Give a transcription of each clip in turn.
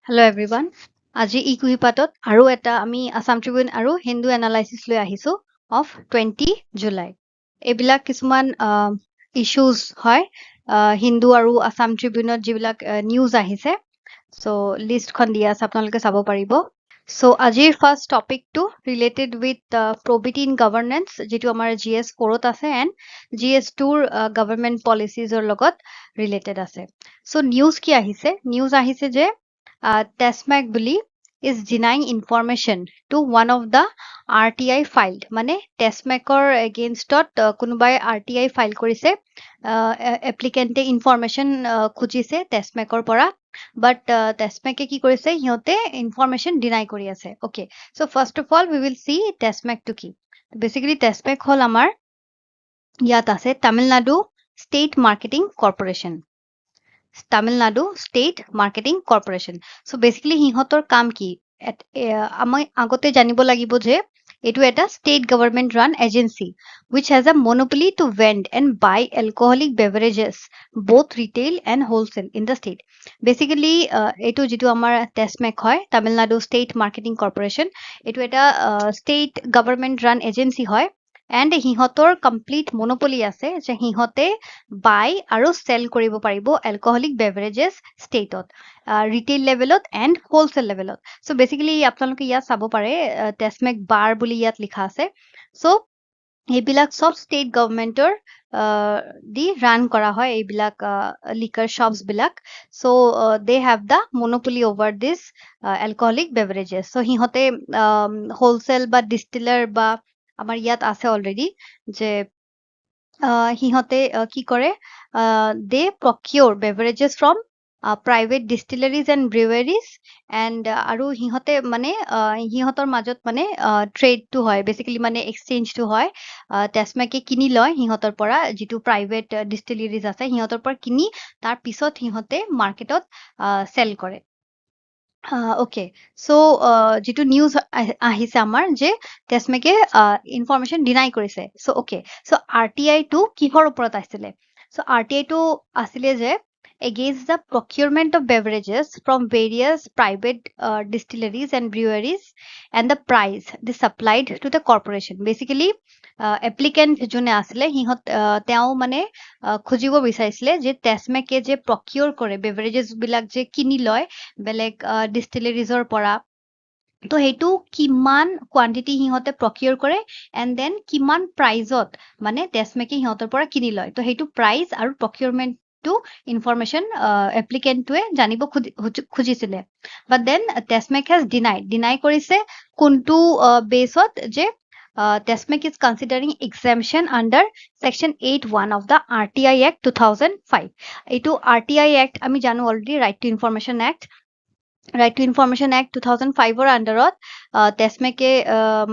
Hello everyone. আজি eKuhipathত আৰু এটা আমি Assam Tribune আৰু Hindu analysis লৈ আহিছো of 20 July. এইবিলাক কিছুমান issues হয় Hindu আৰু Assam Tribuneত যিবিলাক news আহিছে. So list খন দিয়া আছে আপোনালোকে চাব পাৰিব. So আজিৰ first topic টো related with probity in governance যিটো আমাৰ GS4ত আছে and GS2 government policies ৰ লগত related আছে. So news কি আহিছে? News আহিছে যে TESMAC বুলি is denying information to one of the RTI filed মানে TESMACৰ againstত কোনোবাই RTI file কৰিছে applicant information খুজিছে TESMACৰ পৰা but TESMAC কি কৰিছে সিহঁতে information deny কৰি আছে okay so first of all we will see TESMAC টো কি basically TESMAC হল আমাৰ ইয়াত আছে Tamil Nadu state marketing corporation Tamil Nadu State Marketing Corporation. So basically সিহঁতৰ কাম কি আমি আগতে জানিব লাগিব যে এইটো এটা state government run agency which has a monopoly to vend and buy alcoholic beverages both retail and wholesale in the state. Basically এইটো যিটো আমাৰ TESMAC হয় Tamil Nadu State Marketing Corporation এইটো এটা state government run agency হয় and সিহঁতৰ complete monopoly আছে যে সিহঁতে buy আৰু sell কৰিব পাৰিব alcoholic beverages stateত retail levelত and wholesale levelত so basically আপোনালোকে ইয়াত চাব পাৰে TESMAC bar বুলি ইয়াত লিখা আছে so এইবিলাক সব state governmentৰ দি run কৰা হয় এইবিলাক liquor shops বিলাক so they have the monopoly over this alcoholic beverages so সিহঁতে wholesale বা distiller বা আমাৰ ইয়াত আছে already যে সিহঁতে কি কৰে they procure beverages from private distilleries and breweries and আৰু সিহঁতে মানে সিহঁতৰ মাজত মানে trade টো হয় basically মানে exchange টো হয় TESMAC কিনি লয় সিহঁতৰ পৰা যিটো private distilleries আছে সিহঁতৰ পৰা কিনি তাৰ পিছত সিহঁতে মাৰ্কেটত sell কৰে okay so যিটো নিউজ আহিছে আমাৰ যে TESMAC ইনফৰমেশন ডিনাই কৰিছে so okay so RTI টো কিহৰ ওপৰত আছিলে so RTI টো আছিলে যে against the procurement of beverages from various private distilleries and breweries and the price they supplied to the corporation basically applicant যোনে আছিলে সিহঁত তেওঁ মানে খুজিব বিচাৰিছিলে যে TESMAC যে procure কৰে beverages বিলাক যে কিনি লয় বেলেগ ডিষ্টিলাৰিজৰ পৰা তো সেইটো কিমান কোৱান্টিটি সিহঁতে প্ৰকিউৰ কৰে এণ্ড দেন কিমান প্ৰাইজত মানে TESMAC সিহঁতৰ পৰা কিনি লয় তো সেইটো প্ৰাইচ আৰু প্ৰকিউৰমেণ্টটো ইনফৰমেশ্যন এপ্লিকেণ্টটোৱে জানিব খুজিছিলে but then TESMAC has deny কৰিছে কোনটো বেছত যে TESMAC is considering exemption under Section 8(1) of the RTI Act 2005. এইটো RTI Act আমি জানো already Right to Information Act Right to Information Act 2005 ৰ আন্ডাৰত TESMAC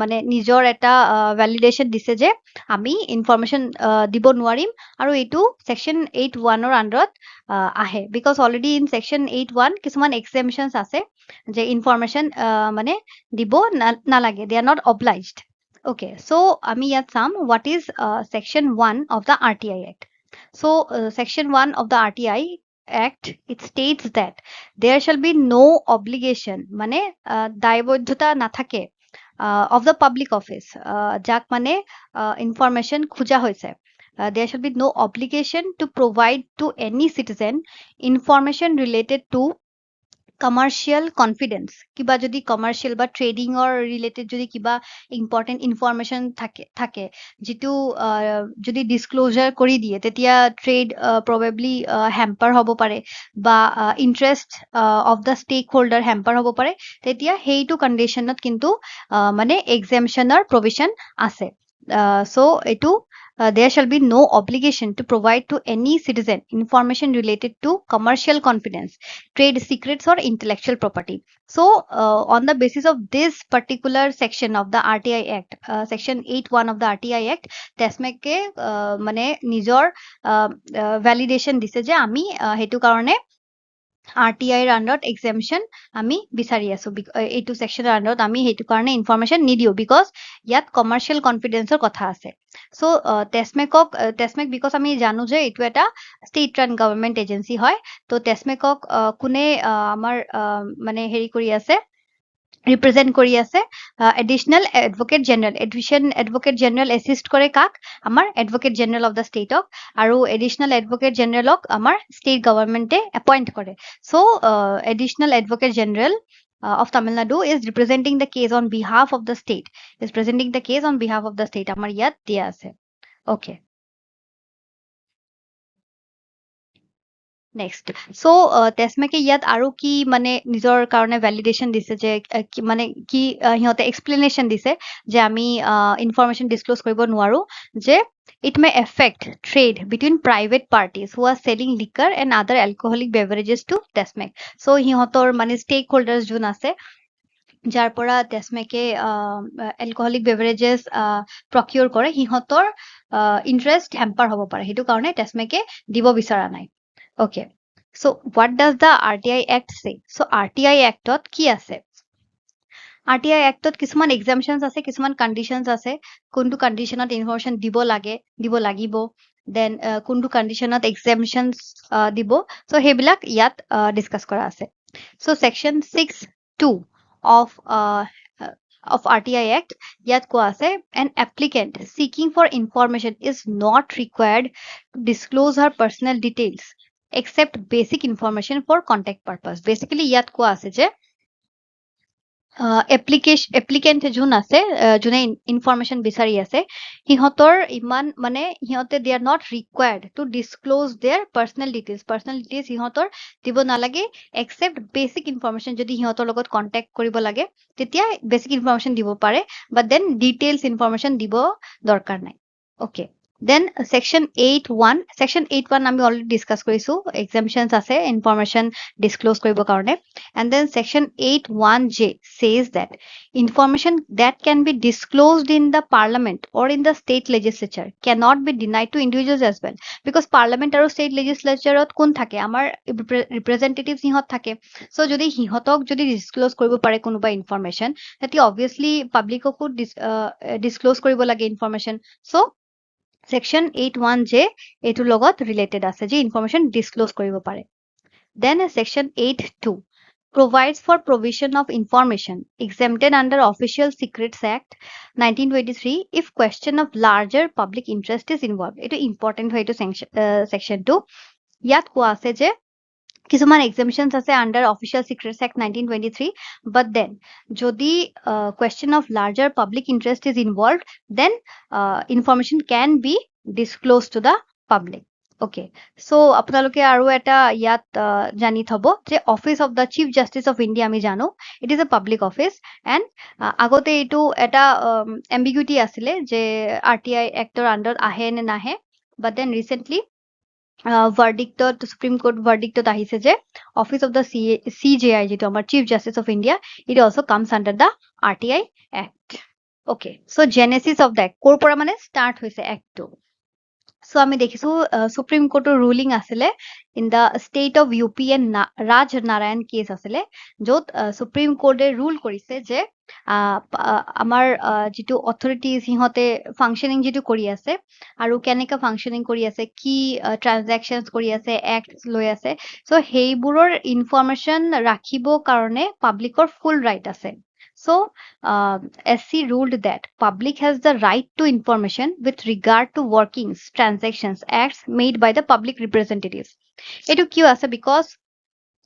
মানে নিজৰ এটা ভ্যালিডেশন দিছে যে আমি ইনফৰমেশন দিব নোৱাৰিম আৰু এইটো সেকশন 8(1) ৰ আন্ডাৰত আহে বিকজ অলৰেডি ইন সেকশন 8(1) কিছুমান এক্সেমশনস আছে যে ইনফৰমেশন মানে দিব নালাগে they are not obliged okay so আমি ইয়াত চাম what is section 1 of the RTI Act so section 1 of the RTI Act it states that there shall be no obligation মানে দায়বদ্ধতা নাথাকে of the public office যাক মানে information খোজা হৈছে there shall be no obligation to provide to any citizen information related to commercial confidence কিবা যদি commercial বা trading or related যদি কিবা important information থাকে যিটো যদি disclosure কৰি দিয়ে তেতিয়া trade probably hamper হ'ব পাৰে বা interest of the stakeholder hamper হ'ব পাৰে তেতিয়া সেইটো conditionত কিন্তু মানে exemptionৰ provision আছে so এইটো there shall be no obligation to provide to any citizen information related to commercial confidence trade secrets or intellectual property so on the basis of this particular section of the RTI Act section 8(1) of the RTI Act TESMAC মানে নিজৰ validation দিছে যে আমি হেতু কাৰণে RTI ৰ আন্ডাৰত exemption আমি বিচাৰি আছো এইটো সেকশনৰ আন্ডাৰত আমি সেইটো কাৰণে ইনফৰমেশন নিদিও বিকজ ইয়াত কমাৰ্শিয়েল কনফিডেন্সৰ কথা আছে সো টেছমেক বিকজ আমি জানো যে এইটো এটা ষ্টেট ৰান গভৰ্ণমেণ্ট এজেন্সি হয় তো টেছমেকক কোনে আমাৰ মানে হেৰি কৰি আছে ৰিপ্ৰেজেন্ট কৰি আছে এডিশনেল এডভোকেট জেনেৰেল এছিষ্ট কৰে কাক আমাৰ এডভোকেট জেনেৰেল অফ দ্য ষ্টেটক আৰু এডিশনেল এডভোকেট জেনেৰেলক আমাৰ ষ্টেট গভৰ্ণমেণ্টে এপইণ্ট কৰে so additional advocate general of Tamil Nadu is representing the case on behalf of the state আমাৰ ইয়াত দিয়া আছে okay নেক্সট সো টেছমেকে ইয়াত আৰু কি মানে নিজৰ কাৰণে ভ্যালিডেশন দিছে যে মানে কি সিহঁতে এক্সপ্লেনেশন দিছে যে আমি ইনফৰমেশন ডিসক্লোজ কৰিব নোৱাৰো যে it may affect trade between private parties who are selling liquor and other alcoholic beverages to Tesmec so সিহঁতৰ মানে stakeholders যোন আছে যাৰ পৰা টেছমেকে এলকহলিক বেভাৰেজেছ প্ৰকিউৰ কৰে সিহঁতৰ ইন্টাৰেষ্ট হেম্পাৰ হ'ব পাৰে সেইটো কাৰণে টেছমেকে দিব বিচৰা নাই okay so what does the RTI Act say so RTI Act ত কি আছে RTI Act ত কিছুমান এক্সাম্পশনস আছে কিছুমান কন্ডিশনস আছে কোনটো কন্ডিশনত ইনফৰমেশন দিব লাগে দিব লাগিব দেন কোনটো কন্ডিশনত এক্সাম্পশনস দিব সো হেবিলাক ইয়াত ডিসকাস কৰা আছে so section 6(2) of RTI Act yat ko ase an applicant seeking for information is not required to disclose her personal details except basic information for contact purpose basically yat ko ase je applicant যোন আছে যোনে information বিচাৰি আছে হিহঁতৰ ইমান মানে হিহঁতে they are not required to disclose their personal details হিহঁতৰ দিব নালাগে except basic information যদি হিহঁতৰ লগত কন্টাক্ট কৰিব লাগে তেতিয়া basic information দিব পাৰে but then details information দিব দৰকাৰ নাই okay then section 8(1) আমি already discuss কৰিছো exemptions আছে information disclose কৰিব কাৰণে and then section 8(1)(j) says that information that can be disclosed in the parliament or in the state legislature cannot be denied to individuals as well because parliament আৰু state legislature ত কোন থাকে আমাৰ representatives হিহঁত থাকে so যদি হিহঁতক যদি disclose কৰিব পাৰে কোনোবা information তেতিয়া obviously publicকো disclose কৰিব লাগে information so section 8(1)(j) এইটো লগত related আছে যে information disclose কৰিব পাৰে then section 8(2) provides for provision of information exempted under Official Secrets Act 1923 if question of larger public interest is involved. It is important হয় এইটো section 2 ইয়াত কোৱা আছে যে কিছুমান exemptions আছে under Official Secrets Act 1923 but then যদি question of larger public interest is involved then information can be disclosed to the public okay so আপোনালোকে আৰু এটা ইয়াত জানি থব যে office of the chief justice of India আমি জানো it is a public office and আগতে এইটো এটা এম্বিগুইটি আছিলে যে আৰটিআই এক্টৰ আন্ডাৰত আহে নে নাহে বাট দেন ৰিসেন্টলি ভাৰ্ডিক্টত সুপ্ৰিম কোৰ্ট ভাৰ্ডিক্টত আহিছে যে অফিস অফ দা CJI যেটো আমাৰ chief justice of India it also comes under the RTI act okay so genesis of that কৰ পৰা মানে start হৈছে এক্টটো so আমি দেখিছো সুপ্ৰিম কোৰ্টৰ ৰুলিং আছিলে in the state of UP and Raj Narayan case আছিলে য'ত সুপ্ৰিম কোৰ্টে ৰুল কৰিছে যে আমাৰ যিটো অথৰিটিজ সিহঁতে ফাংচনিং যিটো কৰি আছে আৰু কেনেকা ফাংচনিং কৰি আছে কি ট্ৰানজেকচনছ কৰি আছে এক্ট লৈ আছে চ' সেইবোৰৰ ইনফৰমেশ্যন ৰাখিব কাৰণে পাব্লিকৰ ফুল ৰাইট আছে So, SC ruled that public has the right to information with regard to workings, transactions, acts made by the public representatives. Etu kyo ase because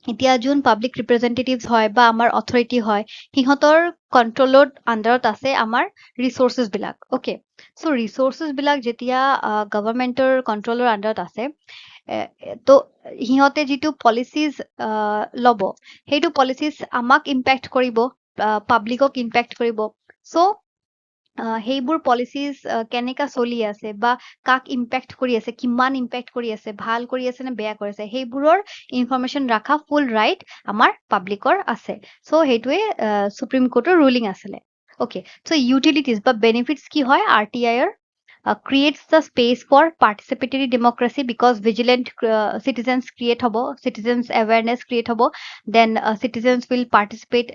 এতিয়া যোন পাব্লিক ৰিপ্ৰেজেন্টেটিভস হয় বা আমাৰ অথৰিটি হয় সিহঁতৰ কন্ট্ৰলৰ আন্ডাৰত আছে আমাৰ ৰিসোৰ্সেস বিলাক ওকে সো ৰিসোৰ্সেস বিলাক যেতিয়া গভৰ্ণমেন্টৰ কন্ট্ৰলৰ আন্ডাৰত আছে তো সিহঁতে যিটো পলিচিজ লব সেইটো পলিচিজ আমাক ইম্পেক্ট কৰিব পাব্লিকক ইম্পেক্ট কৰিব সো সেইবোৰ পলিচিজ কেনেকা চলি আছে বা কাক ইম্পেক্ট কৰি আছে কিমান ইম্পেক্ট কৰি আছে ভাল কৰি আছে নে বেয়া কৰি আছে সেইবোৰৰ ইনফৰমেশন ৰাখা ফুল ৰাইট আমাৰ পাব্লিকৰ আছে সো হেইটোৱে সুপ্ৰিম কোৰ্টৰ ৰুলিং আছিলে ওকে সো ইউটিলিটিজ বা বেনিফিটস কি হয় আৰটিআই ৰ creates the space for participatory democracy because vigilant citizens create hobo, citizens awareness create hobo, then citizens will participate.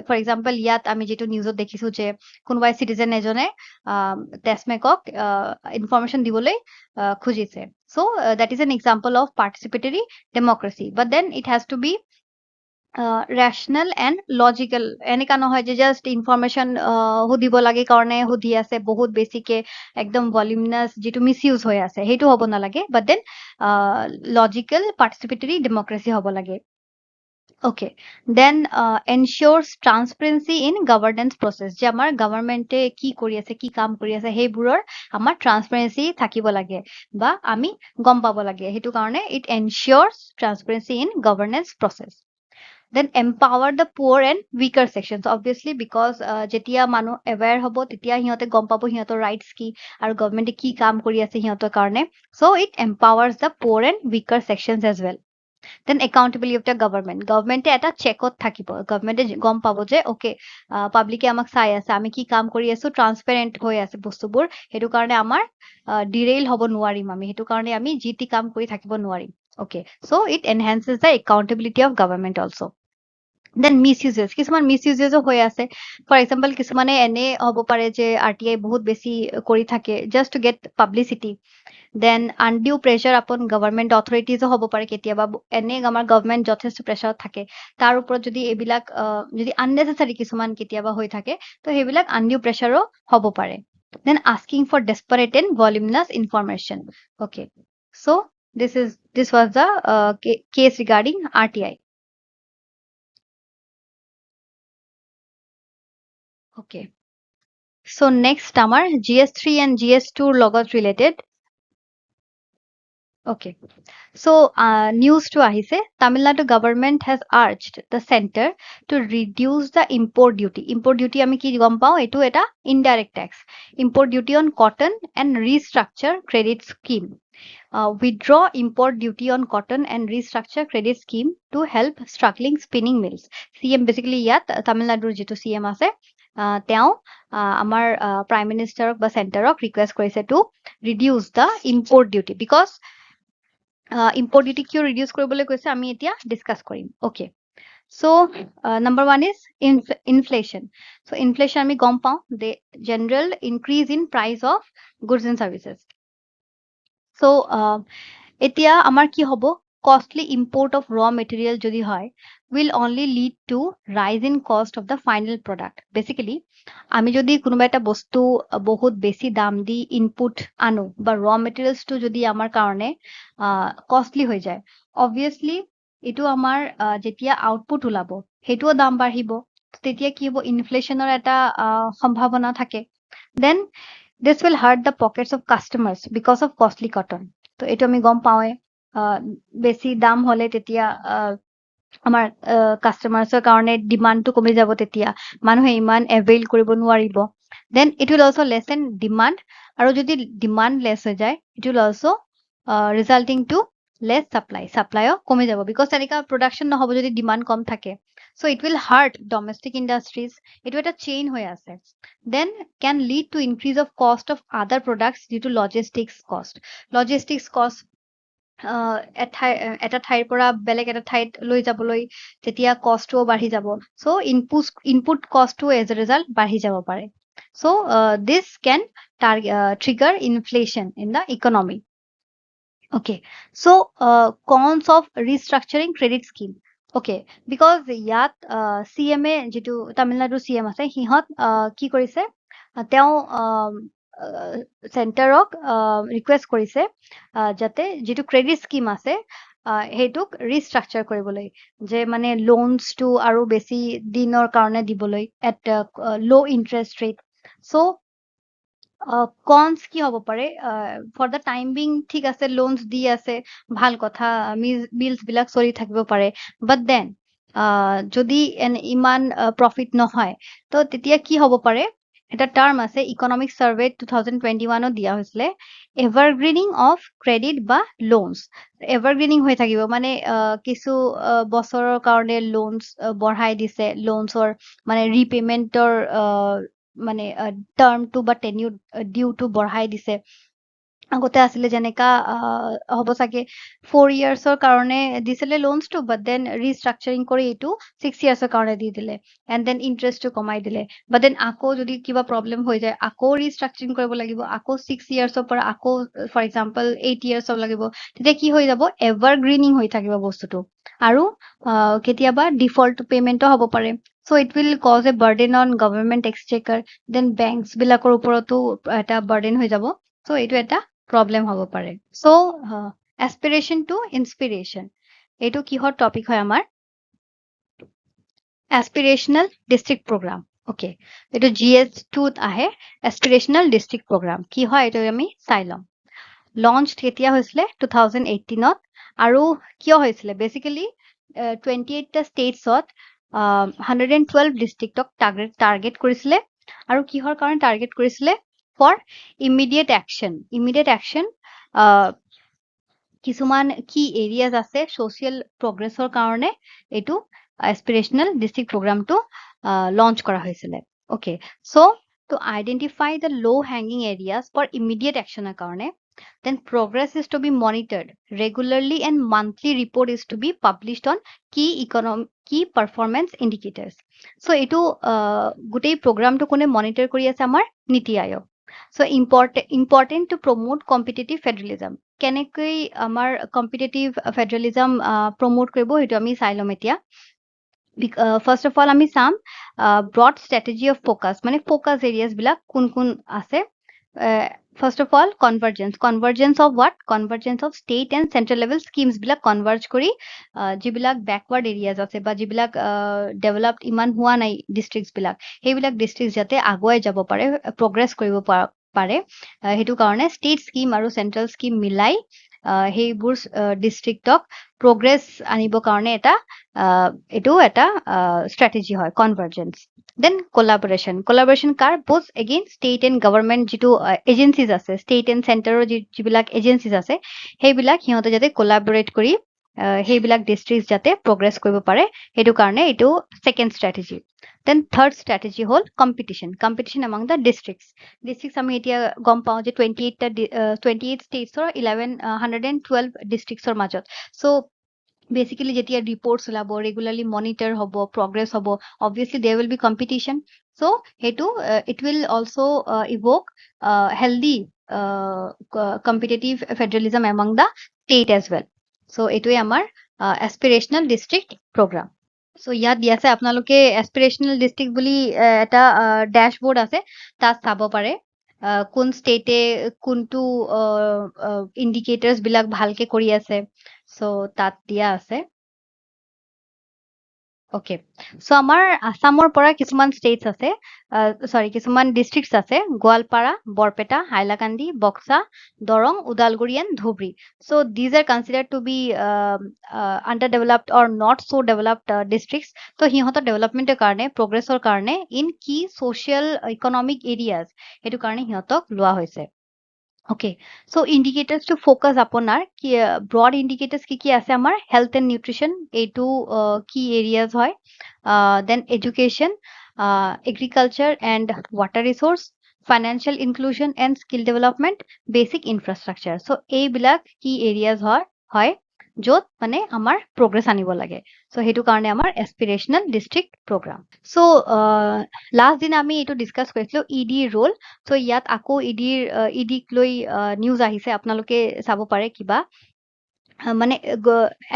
For example, ইয়াত আমি যেটো নিউজত দেখিছো যে কোনোবাই সিটিজেন এজনে টেসমেকক ইনফরমেশন দিবলৈ খুজিছে, so that is an example of participatory democracy, but then it has to be rational and logical. এনেকা নহয় যে জাষ্ট ইনফৰমেশ্যন সুধিব লাগে কাৰণে সুধি আছে বহুত বেছিকে একদম ভলিউমিনাছ যিটো মিছ ইউজ হৈ আছে সেইটো হ'ব নালাগে, বাট দেন লজিকেল পাৰ্টিচিপেটৰী ডেমক্ৰেচি হ'ব লাগে। Okay, then ensures transparency in governance process, যে আমাৰ গভৰ্ণমেণ্টে কি কৰি আছে কি কাম কৰি আছে সেইবোৰৰ আমাৰ ট্ৰান্সপাৰেন্সি থাকিব লাগে বা আমি গম পাব লাগে, সেইটো কাৰণে it ensures transparency in governance process. Then empower the poor and weaker sections, obviously because jetia manu aware hobo tetia hiyote gom pabo hiyotor rights ki aru government ki kaam kori ase hiyotor karone, so it empowers the poor and weaker sections as well. Then accountability of the government eta checkot thakibo, government gom pabo je okay public amak sai ase ami ki kaam kori asu transparent hoy ase bostubur, hetu karone amar derail hobo nuarim ami, hetu karone ami jiti kaam kori thakibo nuarim. Okay, so it enhances the accountability of government also. Then misuses, কিছুমান মিসইউজেসও হৈ আছে। For example কিছুমানে এনে হ'ব পাৰে যে RTI বহুত বেছি কৰি থাকে just to get publicity, then undue pressure upon government অথৰিটিজো হ'ব পাৰে কেতিয়াবা, এনে আমাৰ গভৰ্ণমেণ্ট যথেষ্ট প্ৰেছাৰত থাকে তাৰ ওপৰত যদি এইবিলাক যদি আননেচেচাৰী কিছুমান কেতিয়াবা হৈ থাকে তো সেইবিলাক আনডিউ প্ৰেছাৰো হ'ব পাৰে। Then asking for desperate and voluminous information. Okay, so this was the case regarding RTI. Okay. So next our GS3 and GS2 লগত related. Okay. So news to ahise, Tamil Nadu government has urged the center to reduce the import duty. Import duty ami ki gom pao, etu eta indirect tax. Import duty on cotton and restructure credit scheme. Withdraw import duty on cotton and restructure credit scheme to help struggling spinning mills. CM basically yat Tamil Nadu jitu CM ase তেওঁ আমাৰ prime মিনিষ্টাৰক বা চেণ্টাৰক request কৰিছে to reduce the import duty, because import duty কিয় reduce কৰিবলৈ কৈছে আমি এতিয়া ডিছকাছ কৰিম। Okay, so' number one is inflation. So' inflation আমি গম পাওঁ the general increase in price of goods and services. So' এতিয়া আমাৰ কি হ'ব, costly import of raw material যদি হয় will only lead to rise in cost of the final product. Basically আমি যদি কোনোবা এটা বস্তু বহুত বেছি দাম দি ইনপুট আনো বা ৰ মেটেৰিয়েলছটো যদি আমাৰ কাৰণে কষ্টলি হৈ যায়, অবভিয়াছলি এইটো আমাৰ যেতিয়া আউটপুট ওলাব সেইটোও দাম বাঢ়িব, তেতিয়া কি হ'ব, ইনফ্লেশ্যনৰ এটা সম্ভাৱনা থাকে। Then this will hurt the pockets of customers because of costly cotton. তো এইটো আমি গম পাওঁৱে, বেছি দাম হলে তেতিয়া আমাৰ কাষ্টমাৰ্ছৰ কাৰণে ডিমাণ্ডটো কমি যাব, তেতিয়া মানুহে ইমান এভেইল কৰিব নোৱাৰিব। Then it will also' lessen demand, আৰু যদি ডিমাণ্ড লেছ হৈ যায় it will also' resulting to less supply, চাপ্লাইও কমি যাব বিকজ তেনেকুৱা প্ৰডাকশ্যন নহ'ব যদি ডিমাণ্ড কম থাকে। So' it will hurt domestic industries, এইটো এটা চেইন হৈ আছে। Then can lead to increase of cost of other products due to logistics cost. Logistics cost এটা ঠাইৰ পৰা বেলেগ এটা ঠাইত লৈ যাবলৈ তেতিয়া কষ্টও বাঢ়ি যাব, চ' ইনপুট কষ্টও এজ এ ৰিজাল্ট বাঢ়ি যাব পাৰে। So' this can trigger inflation in the economy. Okay, so cons of restructuring credit scheme. Okay, because ইয়াত CMA যিটো তামিলনাডুৰ CM আছে সিহঁত কি কৰিছে, তেওঁ চেণ্টাৰক ৰিকুৱেষ্ট কৰিছে যাতে যিটো ক্ৰেডিট স্কিম আছে সেইটোক ৰিষ্ট্ৰাকচাৰ কৰিবলৈ, যে মানে লোনছটো আৰু বেছি দিনৰ কাৰণে দিবলৈ এট ল' ইণ্টাৰেষ্ট ৰেট। চ' কনছ কি হ'ব পাৰে, ফৰ দ্য টাইম বিং ঠিক আছে লোনছ দি আছে ভাল কথা, বিলছ বিলাক চলি থাকিব পাৰে, বাট দেন যদি ইমান প্ৰফিট নহয় তো তেতিয়া কি হ'ব পাৰে, এটা টাৰ্ম আছে ইকনমিক সাৰ্ভে 2021 দিয়া হৈছিলে, এভাৰগ্ৰিনিং অফ ক্ৰেডিট বা লোনছ। এভাৰগ্ৰিনিং হৈ থাকিব মানে কিছু বছৰৰ কাৰণে লোনছ বঢ়াই দিছে, লোনছৰ মানে ৰিপেমেণ্টৰ মানে টার্মটো বা টেনিউর ডিউটো বঢ়াই দিছে আগতে আছিলে যেনেকা হ'ব চাগে 4 ইয়াৰ্ছৰ কাৰণে দিছিলে লোনছটো বাট দেন ৰিষ্ট্ৰাকচাৰিং কৰি এইটো 6 ইয়াৰ্ছৰ কাৰণে দি দিলে এণ্ড দেন ইণ্টাৰেষ্টটো কমাই দিলে বাট দেন আকৌ যদি কিবা প্ৰব্লেম হৈ যায় আকৌ ৰিষ্ট্ৰাকচাৰিং কৰিব লাগিব আকৌ 6 ইয়াৰ্ছৰ পৰা আকৌ ফৰ এক্সাম্পল 8 ইয়াৰ্ছৰ লাগিব তেতিয়া কি হৈ যাব এভাৰগ্ৰীনিং হৈ থাকিব বস্তুটো আৰু কেতিয়াবা ডিফল্ট পেমেণ্টও হ'ব পাৰে so' it will cause a burden on government exchequer then banks বিলাকৰ ওপৰতো এটা বাৰ্ডেন হৈ যাব চ' এইটো এটা প্ৰব্লেম হ'ব পাৰে চ' এছপিৰেশ্যন টু ইনস্পিৰেশ্যন এইটো কিহৰ টপিক হয় আমাৰ এছপিৰেশ্যনেল ডিষ্ট্ৰিক্ট প্ৰগ্ৰাম অ'কে এইটো GS2ত আহে এছপিৰেশ্যনেল ডিষ্ট্ৰিক্ট প্ৰগ্ৰাম কি হয় এইটো আমি চাই ল'ম লঞ্চ কেতিয়া হৈছিলে 2018ত আৰু কিয় হৈছিলে বেচিকেলি 28টা ষ্টেটছত 112 ডিষ্ট্ৰিক্টক টাৰ্গেট কৰিছিলে আৰু কিহৰ কাৰণে টাৰ্গেট কৰিছিলে ফৰ ইমিডিয়েট একশ্যন কিছুমান কি এৰিয়াজ আছে ছ'চিয়েল প্ৰগ্ৰেছৰ কাৰণে এইটো এছপিৰেশ্যনেল ডিষ্ট্ৰিক্ট প্ৰগ্ৰামটো লঞ্চ কৰা হৈছিলে okay so' to identify the low' hanging areas for immediate একশ্যনৰ কাৰণে then progress is to be monitored regularly and monthly report is to be published on key performance indicators so এইটো গোটেই প্ৰগ্ৰামটো কোনে monitor কৰি আছে আমাৰ নীতি আয়োগ so important to promote competitive federalism কেনেকৈ আমাৰ কম্পিটিটিভ ফেডাৰেলিজম প্ৰমোট কৰিব সেইটো আমি চাই ল'ম এতিয়া ফাৰ্ষ্ট অফ অল আমি চাম ব্ৰড ষ্ট্ৰেটেজি অফ ফ'কাছ মানে ফ'কাছ এৰিয়াজ বিলাক কোন কোন আছে first of all convergence of what convergence of state and central level schemes বিলাক কনভাৰ্জ কৰি যিবিলাক বেকৱাৰ্ড এৰিয়াজ আছে বা যিবিলাক ডেভেলপড ইমান হোৱা নাই ডিষ্ট্ৰিক্টছ বিলাক সেইবিলাক ডিষ্ট্ৰিক্ট যাতে আগুৱাই যাব পাৰে প্ৰগ্ৰেছ কৰিব পাৰে সেইটো কাৰণে ষ্টেট স্কিম আৰু চেণ্ট্ৰেল স্কিম মিলাই সেইবোৰ ডিষ্ট্ৰিক্টক প্ৰগ্ৰেছ আনিবৰ কাৰণে এইটো এটা ষ্ট্ৰেটেজি হয় কনভাৰ্জেন্স দেন কোলাবৰেশ্যন কাৰ both again state and government যিটো এজেঞ্চিজ আছে ষ্টেট এণ্ড চেণ্টাৰৰ যিবিলাক এজেঞ্চিজ আছে সেইবিলাক সিহঁতে যাতে কোলাবৰেট কৰি সেইবিলাক ডিষ্ট্ৰিক্ট যাতে প্ৰগ্ৰেছ কৰিব পাৰে সেইটো কাৰণে এইটো second strategy then third strategy হ'ল কম্পিটিশ্যন এমং দ্য ডিষ্ট্ৰিক্টছ আমি এতিয়া গম পাওঁ যে 28 ষ্টেটছৰ 112 ডিষ্ট্ৰিক্টছৰ মাজত চ' বেচিকেলি যেতিয়া ৰিপৰ্টছ ওলাব ৰেগুলাৰলি মনিটৰ হ'ব প্ৰগ্ৰেছ হ'ব obviously there will be competition so' সেইটো it will also' evoke healthy competitive federalism among the state as well so' এইটোৱে আমাৰ এছপিৰেশ্যনেল ডিষ্ট্ৰিক্ট প্ৰগ্ৰাম চ' ইয়াত দিয়া আছে আপোনালোকে এছপিৰেশ্যনেল ডিষ্ট্ৰিক্ট বুলি এটা ডেশ্ববৰ্ড আছে তাত চাব পাৰে কোন ষ্টেটে কোনটো ইণ্ডিকেটৰ্ছ বিলাক ভালকে কৰি আছে চ' তাত দিয়া আছে অ'কে চ' আমাৰ আসামৰ পৰা কিছুমান ষ্টেটছ আছে কিছুমান ডিষ্ট্ৰিক্টছ আছে Goalpara Barpeta Hailakandi Baksa Darrang Udalguri and Dhubri so' these are considered to be under developed or not so' developed districts ত' সিহঁতৰ ডেভেলপমেণ্টৰ কাৰণে প্ৰগ্ৰেছৰ কাৰণে ইন কি ছ'চিয়েল ইকনমিক এৰিয়াজ সেইটো কাৰণে সিহঁতক লোৱা হৈছে okay so' indicators to focus আপোনাৰ ব্ৰড ইণ্ডিকেটৰ্ছ কি আছে আমাৰ হেল্থ এণ্ড নিউট্ৰিশ্যন এইটো কি এৰিয়াজ হয় then education agriculture and water resources financial inclusion and skill development basic infrastructure so' এইবিলাক কি এৰিয়াজ হয় য'ত মানে আমাৰ প্ৰগ্ৰেছ আনিব লাগে চ' সেইটো কাৰণে আমাৰ এছপিৰেশ্যনেল ডিষ্ট্ৰিক্ট প্ৰগ্ৰাম চ' লাষ্ট দিনা আমি এইটো ডিছকাছ কৰিছিলোঁ ইডিৰ ৰোল চ' ইয়াত আকৌ ইডিক লৈ নিউজ আহিছে আপোনালোকে চাব পাৰে কিবা মানে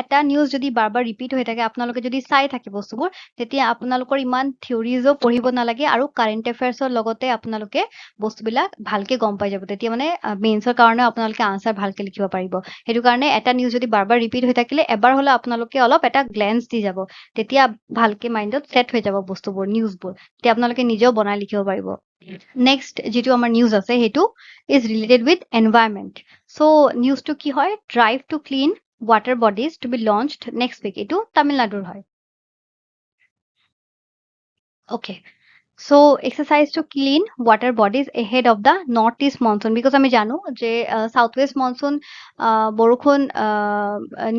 এটা নিউজ যদি বাৰ বাৰ ৰিপিট হৈ থাকে আপোনালোকে যদি চাই থাকে বস্তুবোৰ তেতিয়া আপোনালোকৰ ইমান থিয়ৰিজো পঢ়িব নালাগে আৰু কাৰেণ্ট এফেয়াৰ্ছৰ লগতে আপোনালোকে বস্তুবিলাক ভালকে গম পাই যাব তেতিয়া মানে মেইনছৰ কাৰণে আপোনালোকে আনচাৰ ভালকে লিখিব পাৰিব সেইটো কাৰণে এটা নিউজ যদি বাৰ বাৰ ৰিপিট হৈ থাকিলে এবাৰ হ'লে আপোনালোকে অলপ এটা গ্লেন্স দি যাব তেতিয়া ভালকে মাইণ্ডত ছেট হৈ যাব বস্তুবোৰ নিউজবোৰ তেতিয়া আপোনালোকে নিজেও বনাই লিখিব পাৰিব নেক্সট যিটো আমাৰ নিউজ আছে সেইটো is related with environment so' নিউজটো কি হয় drive to clean water bodies to be launched next week এইটো তামিলনাডুৰ হয় okay so' exercise to clean water bodies ahead of the north east monsoon because আমি জানো যে চাউথ ৱেষ্ট মনচুন বৰষুণ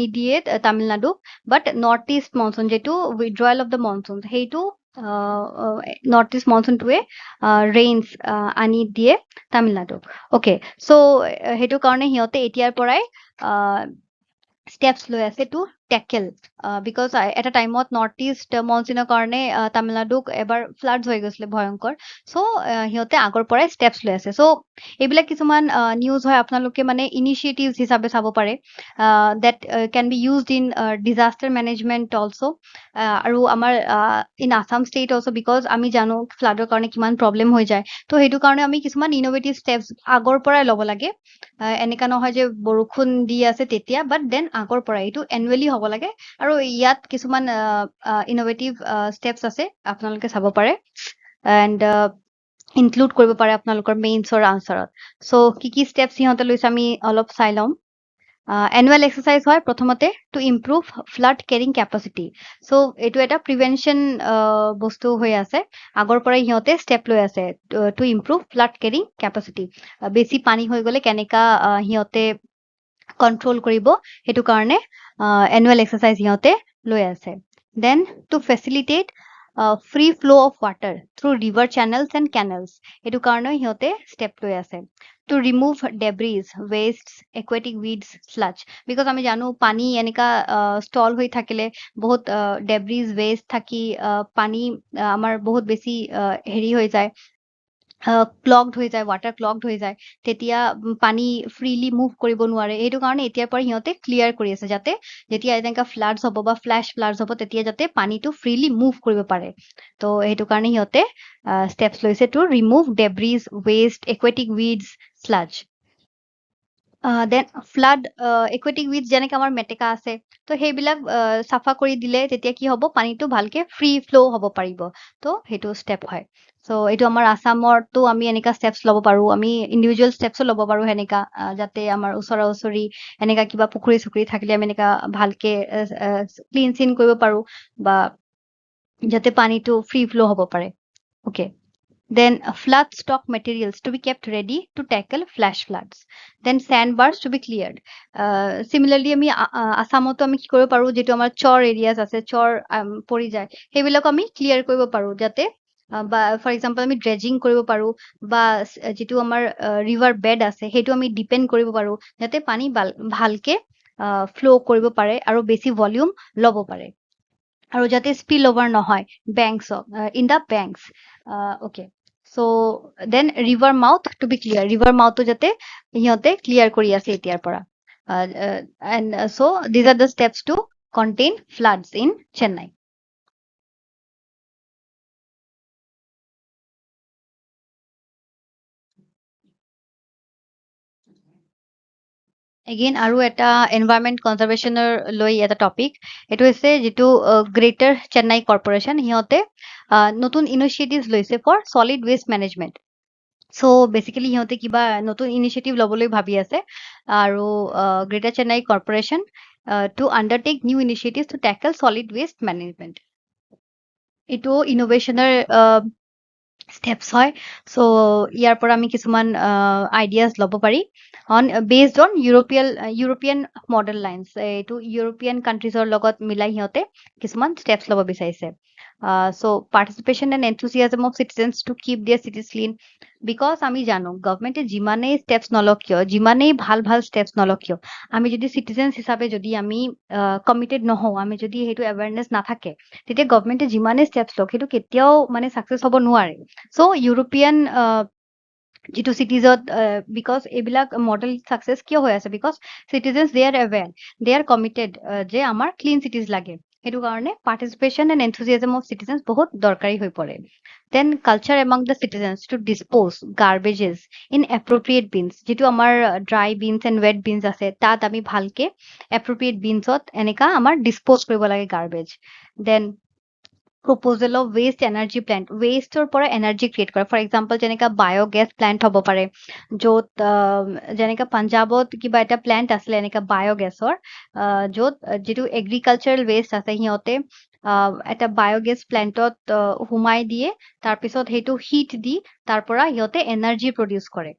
নিদিয়ে তামিলনাডুক বাট নৰ্থ ইষ্ট মনচুন যিটো উইথড্ৰয়েল অফ দ্য মনচুন সেইটো নৰ্থ ইষ্ট মনচুনটোৱে ৰেইনছ আনি দিয়ে তামিলনাডুক। অ'কে, চ' সেইটো কাৰণে সিহঁতে এতিয়াৰ পৰাই steps লৈ আছে to tackle because at a time of northeast monsoon কাৰণে তামিলনাডুক এবাৰ floods হৈ গৈছিলে ভয়ংকৰ, so সিহঁতে আগৰ পৰাই steps লৈ আছে। so এইবিলাক কিছুমান নিউজ হয়, আপোনালোকে মানে ইনিচিয়েটিভছ হিচাপে চাব পাৰে that can be used in disaster management also, আৰু আমাৰ in Assam state also, because আমি জানো ফ্লাডৰ কাৰণে কিমান প্ৰব্লেম হৈ যায়, তো সেইটো কাৰণে আমি কিছুমান ইনোভেটিভ ষ্টেপছ আগৰ পৰাই ল'ব লাগে। এনেকা নহয় যে বৰষুণ দি আছে তেতিয়া, বাট দেন আগৰ পৰাই এইটো এনুৱেলি হ'ব লাগে। আৰু ইয়াত কিছুমান ইনোভেটিভ ষ্টেপছ আছে, আপোনালোকে চাব পাৰে এণ্ড ইনক্লুড কৰিব পাৰে আপোনালোকৰ মেইনছৰ আনচাৰত। চ' কি ষ্টেপছ সিহঁতে লৈছে আমি অলপ চাই ল'ম। এনুৱেল এক্সাৰচাইজ হয় প্ৰথমতে to improve flood carrying capacity. So' এইটো এটা প্ৰিভেনশ্যন বস্তু হৈ আছে, আগৰ পৰাই সিহঁতে ষ্টেপ লৈ আছে to improve flood carrying capacity. বেছি পানী হৈ গ'লে কেনেকা সিহঁতে কণ্ট্ৰল কৰিব, সেইটো কাৰণে এনুৱেল এক্সাৰচাইজ সিহঁতে লৈ আছে। Then to facilitate free flow' of water through river channels and canals, সেইটো কাৰণেও সিহঁতে ষ্টেপ লৈ আছে। To remove debris, waste, aquatic weeds, sludge, because আমি জানো পানী এনেকা ষ্টল হৈ থাকিলে বহুত ডেব্ৰিজ ৱেষ্ট থাকি পানী আমাৰ বহুত বেছি হেৰি হৈ যায়, ক্লগড হৈ যায়, ৱাটাৰ ক্লগড হৈ যায়, তেতিয়া পানী ফ্ৰীলি মুভ কৰিব নোৱাৰে। সেইটো কাৰণে এতিয়াৰ পৰা সিহঁতে ক্লিয়াৰ কৰি আছে, যাতে যেতিয়া এনেকুৱা ফ্লাডছ হ'ব বা ফ্লেছ ফ্লাডছ হ'ব তেতিয়া যাতে পানীটো ফ্ৰীলি মুভ কৰিব পাৰে। তো সেইটো কাৰণে সিহঁতে ষ্টেপছ লৈছে to remove debris, waste, aquatic weeds, sludge. Then flood aquatic weeds যেনেকে আমাৰ মেটেকা আছে, তো সেইবিলাক চাফা কৰি দিলে তেতিয়া কি হ'ব, পানীটো ভালকে ফ্ৰী ফ্ল' হ'ব পাৰিব। তো সেইটো ষ্টেপ হয়। চ' এইটো আমাৰ আছামৰতো আমি এনেকা ষ্টেপছ ল'ব পাৰোঁ, আমি ইণ্ডিভিজুৱেল ষ্টেপছো ল'ব পাৰোঁ সেনেকা, যাতে আমাৰ ওচৰা ওচৰি এনেকা কিবা পুখুৰী চুখুৰী থাকিলে আমি এনেকা ভালকে ক্লিন চিন কৰিব পাৰোঁ, বা যাতে পানীটো ফ্ৰী ফ্ল' হ'ব পাৰে। Okay, then flood stock materials to be kept ready to tackle flash floods, then sandbars to be cleared. Similarly আমি আসামতো আমি কি কৰিব পাৰোঁ, যেটো আমাৰ চৰ এৰিয়াজ আছে, চৰ পৰি যায়, সেইবিলাক আমি ক্লিয়াৰ কৰিব পাৰোঁ, যাতে বা ফৰ এক্সাম্পল আমি ড্ৰেজিং কৰিব পাৰোঁ, বা যেটো আমাৰ ৰিভাৰ বেড আছে সেইটো আমি ডিপেণ্ড কৰিব পাৰোঁ, যাতে পানী ভালকে ফ্ল' কৰিব পাৰে আৰু বেছি ভলিউম ল'ব পাৰে, আৰু যাতে স্পিল অভাৰ নহয় বেংকছক, in the banks. Okay, so' then river mouth to be clear, river মাউথটো যাতে সিহঁতে ক্লিয়াৰ কৰি আছে এতিয়াৰ পৰা। And so' these are the steps to contain floods in Chennai. Again আৰু এটা এনভাইৰনমেণ্ট কনজাৰ্ভেশ্যনৰ লৈ এটা টপিক, এইটো হৈছে যিটো গ্ৰেটাৰ চেন্নাই কৰ্পৰেশ্যন, সিহঁতে নতুন ইনিচিয়েটিভছ লৈছে for solid waste management. So' basically সিহঁতে কিবা নতুন ইনিচিয়েটিভ ল'বলৈ ভাবি আছে, আৰু greater Chennai corporation to undertake new initiatives to tackle solid waste management. এইটো ইনোভেশ্যনৰ ষ্টেপছ হয়। চ' ইয়াৰ পৰা আমি কিছুমান আইডিয়াজ ল'ব পাৰি based on European model lines, এইটো ইউৰোপিয়ান কাণ্ট্ৰিজৰ লগত মিলাই সিহঁতে কিছুমান ষ্টেপছ ল'ব বিচাৰিছে। So' participation and enthusiasm of citizens to keep their cities clean, because আমি জানো গভমেণ্টে যিমানেই ষ্টেপছ নলওক কিয়, যিমানেই ভাল ভাল ষ্টেপছ নলওক কিয়, আমি যদি চিটিজেনছ হিচাপে যদি আমি কমিটেড নহওঁ, আমি যদি সেইটো এৱেৰনেছ নাথাকে, তেতিয়া গভমেণ্টে যিমানেই ষ্টেপছ লওক সেইটো কেতিয়াও মানে ছাকচেছ হ'ব নোৱাৰে। চ' ইউৰোপিয়ান যিটো চিটিজত, বিকজ এইবিলাক মডেল ছাকচেছ কিয় হৈ আছে, because citizens they are aware, they are committed যে আমাৰ ক্লিন চিটিজ লাগে, সেইটো কাৰণে participation and enthusiasm of citizens বহুত দৰকাৰী হৈ পৰে। Then culture among the citizens to dispose garbages in appropriate bins, যিটো আমাৰ dry bins and wet bins আছে, তাত আমি ভালকে এপ্ৰপ্ৰিয়েট বিনছত এনেকা আমাৰ ডিছপ'জ কৰিব লাগে garbage. Then proposal of waste energy plant, wasteৰ পৰা এনাৰ্জি ক্ৰিয়েট কৰে, ফৰ এক্সাম্পল যেনেকা বায়'গেছ প্লেণ্ট হ'ব পাৰে, য'ত যেনেকা পাঞ্জাৱত কিবা এটা প্লেণ্ট আছিলে এনেকা বায়'গেছৰ, য'ত যিটো এগ্ৰিকালচাৰেল ৱেষ্ট আছে সিহঁতে এটা বায়'গেছ প্লেণ্টত সোমাই দিয়ে, তাৰপিছত সেইটো হিট দি তাৰ পৰা সিহঁতে এনাৰ্জি প্ৰডিউচ কৰে।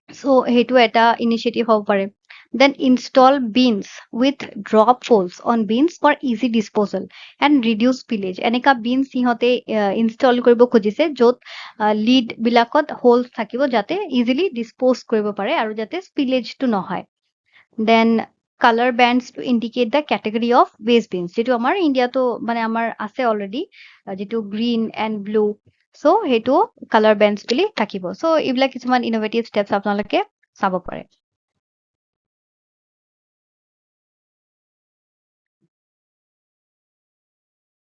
চ' সেইটো এটা ইনিচিয়েটিভ হ'ব পাৰে। Then install bins with drop holes on bins for easy disposal and reduce spillage. এনেকা bins সিহঁতে install কৰিব খুজিছে য'ত লিড বিলাকত holes থাকিব যাতে easily dispose কৰিব পাৰে আৰু যাতে spillage টো নহয়. Then color bands to indicate the category of waste bins. যেটো আমাৰ ইন্ডিয়াতো মানে আমাৰ আছে already যেটো green and blue. So হেটো color bands বুলি থাকিব. So এইবিলাক কিছুমান innovative steps আপোনালোকে চাব পাৰে.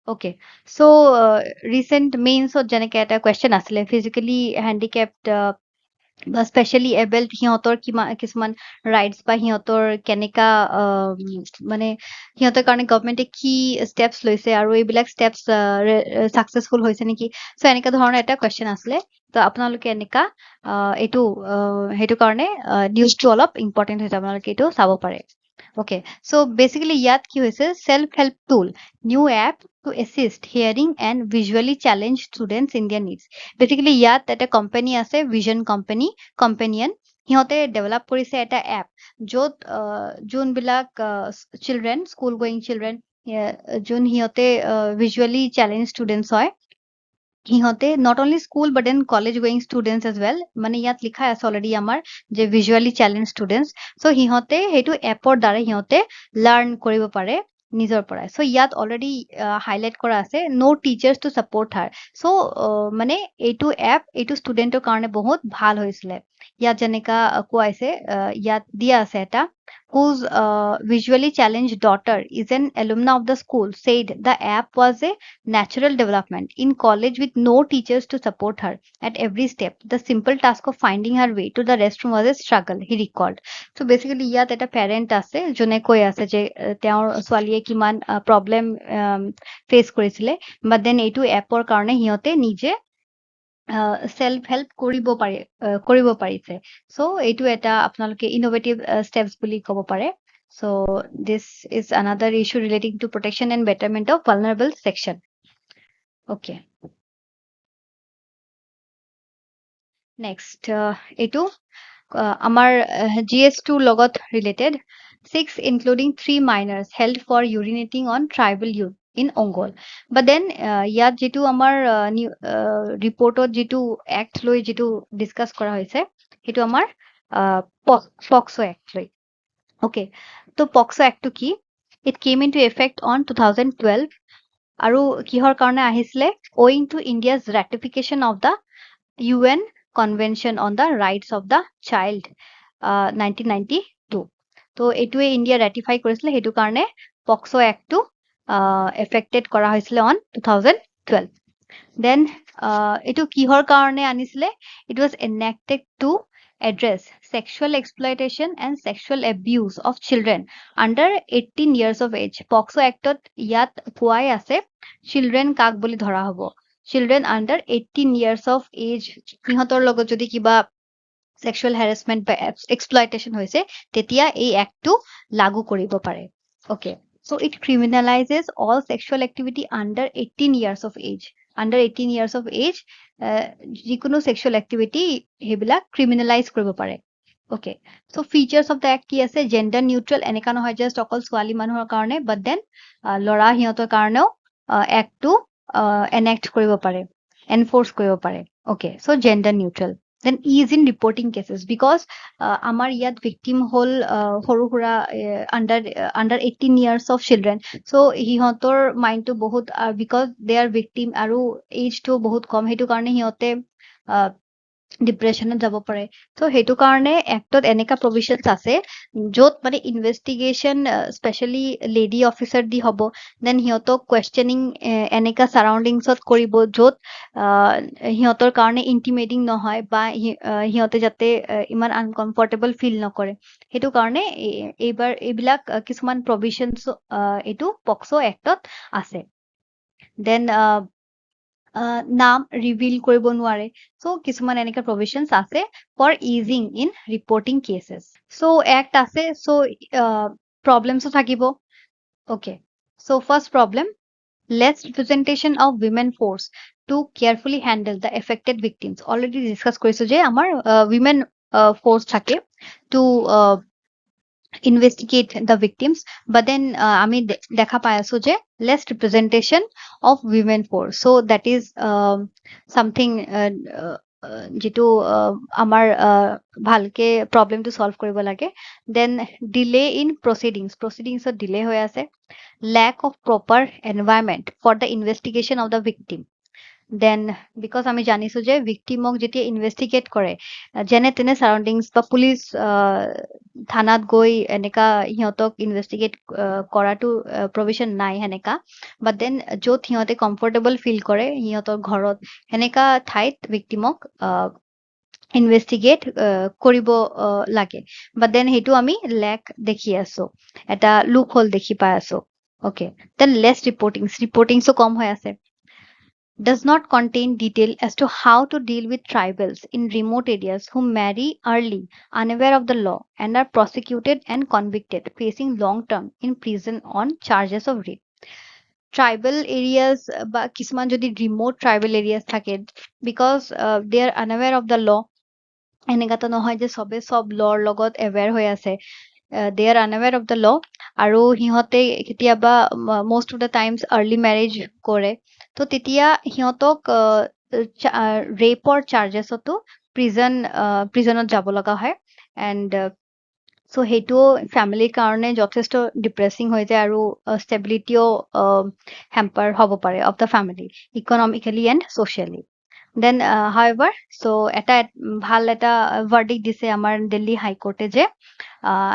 Okay, so recent mains যেনেকে এটা question আছিলে physically handicapped বা স্পেচিয়েলি এবেল্ড সিহঁতৰ কিছুমান ৰাইটছ বা সিহঁতৰ কেনেকা মানে সিহঁতৰ কাৰণে গভমেণ্টে কি ষ্টেপছ লৈছে আৰু এইবিলাক ষ্টেপছ ছাকচেছফুল হৈছে নেকি চ' এনেকা ধৰণৰ এটা কুৱেশ্যন আছিলে তো আপোনালোকে এনেকা এইটো সেইটো কাৰণে নিউজটো অলপ ইম্পৰ্টেণ্ট হৈছে আপোনালোকে এইটো চাব পাৰে Okay, so basically ইয়াত কি হৈছে self-help tool, new app to assist hearing and visually challenged students in their needs. Basically ইয়াত এটা কোম্পানী আছে vision companion সিহঁতে ডেভেলপ কৰিছে এটা এপ য'ত যোনবিলাক চিলড্ৰেন স্কুল গোয়িং চিলড্ৰেন যোন সিহঁতে ভিজুৱেলি চেলেঞ্জ ষ্টুডেণ্টছ হয় সিহঁতে not only school but then college going students as well মানে ইয়াত লিখা আছে অলৰেডি আমাৰ যে ভিজুৱেলি চেলেঞ্জ ষ্টুডেণ্টছ চ' সিহঁতে সেইটো এপৰ দ্বাৰা সিহঁতে লাৰ্ণ কৰিব পাৰে নিজৰ পৰাই চ' ইয়াত অলৰেডি হাইলাইট কৰা আছে ন' টিচাৰ্ছ টু ছাপৰ্ট হাৰ চ' মানে এইটো এপ এইটো ষ্টুডেণ্টৰ কাৰণে বহুত ভাল হৈছিলে ইয়াত যেনেকা কোৱাইছে ইয়াত দিয়া আছে এটা whose visually challenged daughter is an alumna of the school said the app was a natural development in college with no teachers to support her at every step. The simple task of finding her way to the restroom was a struggle, he recalled. So basically, ইয়াত এটা parent আছে যোনে কৈ আছে যে তেওঁৰ ছোৱালীয়ে কিমান প্ৰব্লেম ফেচ কৰিছিলে বাট দেন এইটো এপৰ কাৰণে সিহঁতে নিজে সেলফ হেল্প কৰিব পাৰিছে চ' এইটো এটা আপোনালোকে ইনোভেটিভ ষ্টেপছ বুলি ক'ব পাৰে so' this is another issue relating to protection and betterment of vulnerable section Okay. Next, এইটো আমাৰ GS2 লগত related 6 including 3 minors held for urinating on tribal youth in Ongol. But then ইয়াত যেটো আমাৰ ৰিপৰ্টত যেটো এক্ট লৈ যেটো ডিসকাস কৰা হৈছে সেইটো আমাৰ পক্সো এক্ট লৈ Okay, তো পক্সো এক্টটো কি It came into effect on 2012 আৰু কিহৰ কাৰণে আহিছিলে owing to India's ratification of the UN Convention on the Rights of the Child 1992 তো এইটোৱে ইণ্ডিয়া ৰেটিফাই কৰিছিলে সেইটো কাৰণে পক্সো এক্টটো এফেক্টেড কৰা হৈছিলে অন 2012 দেন এইটো কিহৰ কাৰণে আনিছিলে it was enacted to address sexual exploitation and sexual abuse of children under 18 years of age POCSO এক্টত ইয়াত কোৱাই আছে চিলড্ৰেন কাক বুলি ধৰা হ'ব children under 18 years of age সিহঁতৰ লগত যদি কিবা sexual harassment বা exploitation হৈছে তেতিয়া এই এক্টটো লাগু কৰিব পাৰে Okay, so it criminalizes all sexual activity under 18 years of age under 18 years of age যিকোনো sexual activity হেবিলাক criminalize কৰিব পাৰে Okay, so features of the act কি আছে gender neutral এনেকা নহয় just অকল ছোৱালী মানুহৰ কাৰণে but then লৰা সিহঁতৰ কাৰণেও এক্টটো enact কৰিব পাৰে enforce কৰিব পাৰে Okay, so gender neutral then ease in reporting cases because আমাৰ ইয়াত victim হল সৰু সুৰা under 18 years of children so সিহঁতৰ মাইণ্ডটো বহুত because they are victim আৰু এজটো বহুত কম সেইটো কাৰণে সিহঁতে ডিপ্ৰেছনত যাব পাৰে তো সেইটো কাৰণে এক্টত এনেকা প্ৰভিশনছ আছে য'ত মানে ইনভেষ্টিগেশ্যন স্পেচিয়েলি লেডি অফিচাৰ দি হ'ব দেন সিহঁতক কুৱেশ্যনিং এনেকা চাৰাউণ্ডিংছত কৰিব য'ত সিহঁতৰ কাৰণে ইণ্টিমেটিং নহয় বা সিহঁতে যাতে ইমান আনকমফৰ্টেবল ফিল নকৰে সেইটো কাৰণে এইবিলাক কিছুমান প্ৰভিশনছ এইটো পক্সো এক্টত আছে দেন নাম ৰিভিল কৰিব নোৱাৰে so কিছুমান এনেকা provisions আছে for easing in reporting cases so act আছে so problems থাকিব Okay, so first problem less representation of women force to carefully handle the affected victims already discuss কৰিছো যে আমাৰ women force থাকে to investigate the victims, but then আমি দেখা পাই আছো যে less representation of women force, so that is something যেটো আমাৰ ভালকে প্ৰবলেমটো সলভ কৰিব লাগে. Then delay in proceedingsত delay হৈ আছে. Lack of proper environment for the investigation of the victim. Then because আমি জানিছো যে ভিক্টিমক যেতিয়া ইনভেষ্টিগেট কৰে যেনে তেনে চাৰাউণ্ডিংছ বা পুলিচ থানাত গৈ এনেকা সিহঁতক ইনভেষ্টিগেট কৰাটো প্ৰভিজন নাই সেনেকা, বাট দেন য'ত সিহঁতে কমফৰ্টেবল ফিল কৰে সিহঁতৰ ঘৰত সেনেকা ঠাইত ভিক্টিমক ইনভেষ্টিগেট কৰিব লাগে, বাট দেন সেইটো আমি লেক দেখি আছো, এটা লুপ হল দেখি পাই আছো. অ'কে, দেন লেছ ৰিপৰ্টিংছো কম হৈ আছে. Does not contain detail as to how to deal with tribals in remote areas who marry early, unaware of the law, and are prosecuted and convicted, facing long term in prison on charges of rape. Tribal areas বা কিছুমান যদি remote tribal areas থাকে, because they are unaware of the law, এনেকাতো নহয় যে সবে সব লৰ লগত aware হৈ আছে, they are unaware of the law, আৰু সিহঁতে কেতিয়াবা most of the times early marriage কৰে, তো তেতিয়া সিহঁতক ৰেপৰ চাৰ্জেছতো প্ৰিজনত যাব লগা হয়. এণ্ড চ' সেইটো ফেমিলিৰ কাৰণে যথেষ্ট ডিপ্ৰেছিং হৈ যায় আৰু ষ্টেবিলিটিও হেম্পাৰ হ'ব পাৰে of the family economically and socially. Then however এটা ভাল এটা ভাৰ্ডিক দিছে আমাৰ দিল্লী হাইকোৰ্টে যে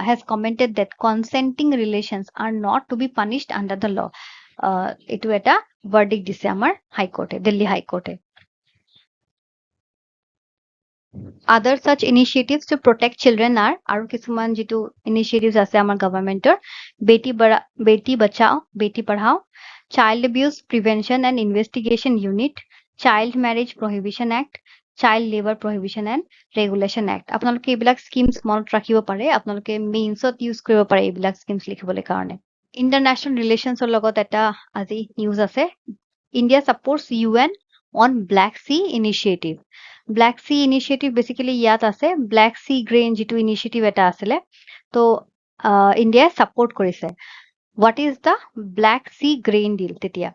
has commented that consenting relations are not to be punished under the law. এইটো এটা ভাৰ্ডিক দিছে আমাৰ হাইকোৰ্টে, Delhi হাইকোৰ্টে. Other such initiatives to protect children are আৰু কিছুমান যিটো initiatives আছে আমাৰ গভৰ্ণমেণ্টৰ, Beti Bachao Beti Padhao, Child Abuse Prevention and Investigation Unit, Child Marriage Prohibition Act, Child Labor Prohibition and Regulation Act. আপোনালোকে এইবিলাক স্কিমছ মনত ৰাখিব পাৰে, আপোনালোকে মেইনছত ইউজ কৰিব পাৰে এইবিলাক স্কিমছ লিখিবলৈ কাৰণে. ইণ্টাৰনেশ্যনেল ৰিলেশ্যনছৰ লগত এটা আজি নিউজ আছে. India supports UN on Black Sea Initiative. Black Sea Initiative basically ইয়াত আছে Black Sea Grain যিটো ইনিচিয়েটিভ এটা আছিলে, তো ইণ্ডিয়াই ছাপোৰ্ট কৰিছে. What is the Black Sea Grain Deal? তেতিয়া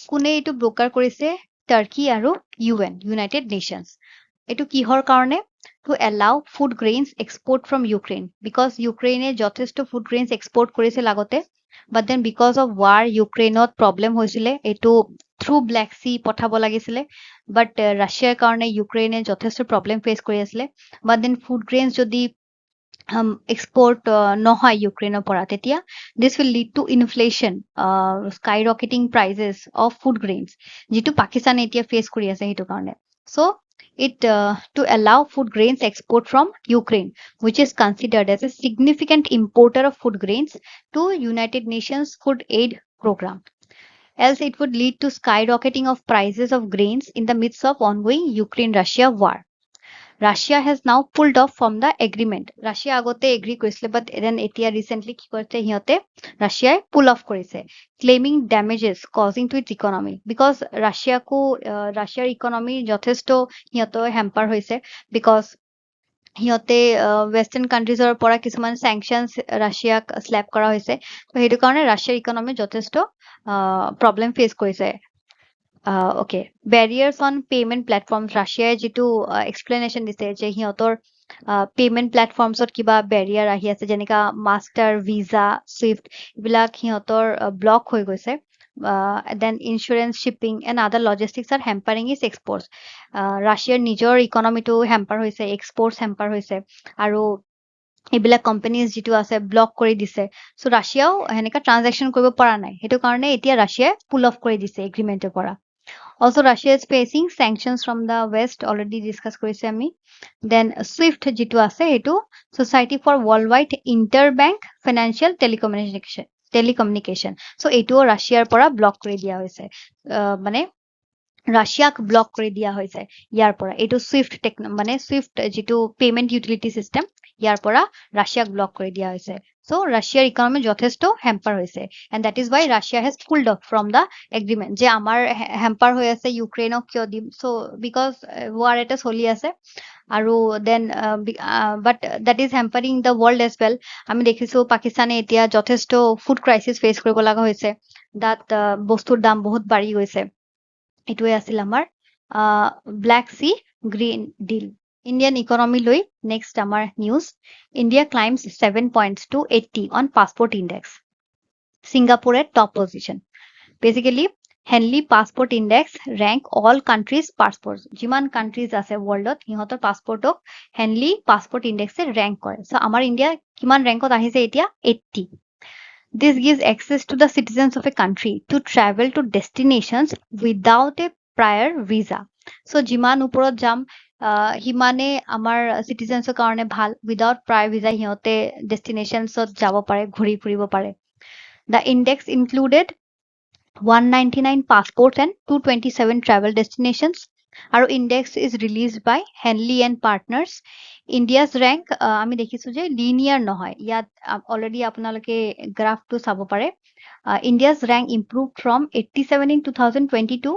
কোনে এইটো ব্ৰকাৰ কৰিছে? টাৰ্কি আৰু UN, United Nations. এইটো কিহৰ কাৰণে? To allow food grains export from Ukraine, because Ukraine যথেষ্ট food grains export কৰিছিল আগতে, but then because of war Ukraineত problem হৈছিলে, এইটো through Black Sea পঠাব লাগিছিলে, but ৰাছিয়াৰ কাৰণে Ukraine যথেষ্ট problem face কৰি আছিলে, but then food grains যদি export নহয় ইউক্ৰেইনৰ পৰা, তেতিয়া this will lead to inflation, skyrocketing prices of food grains, যিটো পাকিস্তানে এতিয়া ফেচ কৰি আছে সেইটো কাৰণে. So it to allow food grains export from Ukraine, which is considered as a significant importer of food grains to United Nations Food Aid Program. Else it would lead to skyrocketing of prices of grains in the midst of ongoing Ukraine-Russia war. Russia has now pulled off from the agreement. Russia agote agree korisile, but then etia recently ki korte hiyote Russia pull off korise, claiming damages causing to its economy, because Russia economy যথেষ্ট hiyoto hamper hoise, because সিহঁতে western কাণ্ট্ৰিজৰ পৰা কিছুমান চেংচনছ ৰাছিয়াক স্লেপ কৰা হৈছে, তো সেইটো কাৰণে ৰাছিয়াৰ ইকনমি যথেষ্ট প্ৰব্লেম ফেচ কৰিছে. অ'কে, বেৰিয়াৰ্ছ অন পেমেণ্ট প্লেটফৰ্মছ, ৰাছিয়াই যিটো এক্সপ্লেনেশ্যন দিছে যে সিহঁতৰ পেমেণ্ট প্লেটফৰ্মছত কিবা বেৰিয়াৰ আহি আছে, যেনেকা মাষ্টাৰ, ভিজা, ছুইফ্ট, এইবিলাক সিহঁতৰ ব্লক হৈ গৈছে. Then insurance, shipping and other logistics are hampering its exports. ৰাছিয়াৰ নিজৰ ইকনমিটো হেম্পাৰ হৈছে, এক্সপৰ্টছ হেম্পাৰ হৈছে, আৰু এইবিলাক কোম্পানীজ যিটো আছে ব্লক কৰি দিছে, চ' ৰাছিয়াও সেনেকা ট্ৰানজেকশ্যন কৰিব পৰা নাই, সেইটো কাৰণে এতিয়া ৰাছিয়াই পুল অফ কৰি দিছে এগ্ৰিমেণ্টৰ পৰা. Also, Russia is facing sanctions from the West, already discuss কৰিছে আমি. Then SWIFT যিটো আছে এইটো Society for Worldwide Interbank Financial Telecommunication. So এইটোও ৰাছিয়াৰ পৰা ব্লক কৰি দিয়া হৈছে, মানে ৰাছিয়াক ব্লক কৰি দিয়া হৈছে ইয়াৰ পৰা. এইটো SWIFT মানে SWIFT যিটো পেমেণ্ট ইউটিলিটি চিষ্টেম, ইয়াৰ পৰা ৰাছিয়াক ব্লক কৰি দিয়া হৈছে so ৰাছিয়াৰ ইকনমি যথেষ্ট হেম্পাৰ হৈছে and that is why Russia has pulled off from the agreement যে আমাৰ হেম্পাৰ হৈ আছে ইউক্ৰেইনক কিয় দিম so because war এটা চলি আছে আৰু then but that is hampering the world as well আমি দেখিছো পাকিস্তানে এতিয়া যথেষ্ট ফুড ক্ৰাইসিস ফেস কৰিব লগা হৈছে that বস্তুৰ দাম বহুত বাঢ়ি গৈছে এটোৱে আছিল আমাৰ ব্ল্যাক সি গ্ৰীণ ডিল ইণ্ডিয়ান ইকনমি লৈ নেক্সট আমাৰ news India ক্লাইম্স 7 points to 80 on passport index Singapore at top position basically Henley passport index rank all countries passports jiman countries ase world ot hihotor passport ok Henley passport index e rank kore so amar India kiman rank ot ahise etia 80 this gives access to the citizens of a country to travel to destinations without a prior visa so jiman uporot jam হিমানে আমাৰ সিটিজেন্সৰ কাৰণে ভাল without প্ৰায় visa হিয়তে ডেস্টিনেশনছত যাব পাৰে ঘূৰি ফুৰিব পাৰে the index included 199 passports and 227 travel destinations our index is released by Henley and Partners India's rank আমি দেখিছো যে linear নহয় ইয়াত already আপোনালোকে গ্ৰাফটো চাব পাৰে India's rank improved from 87 in 2022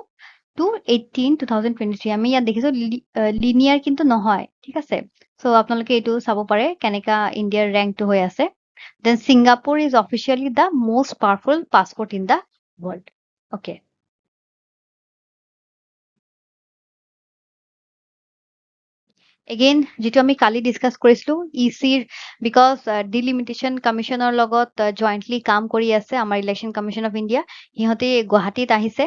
to 18 2023 আমি ইয়াত দেখিছো linear কিন্তু নহয় ঠিক আছে সো আপোনালোকে এটো চাব পাৰে কেনেকা ইন্ডিয়াৰ ৰ্যাঙ্কটো হৈ আছে then Singapore is officially the most powerful passport in the world okay again যেটো আমি কালি ডিসকাস কৰিছিলো ইসিৰ because delimitation commissioner লগত jointly কাম কৰি আছে আমাৰ ইলেকশন কমিশন অফ ইন্ডিয়া হিহতে গুৱাহাটীত আহিছে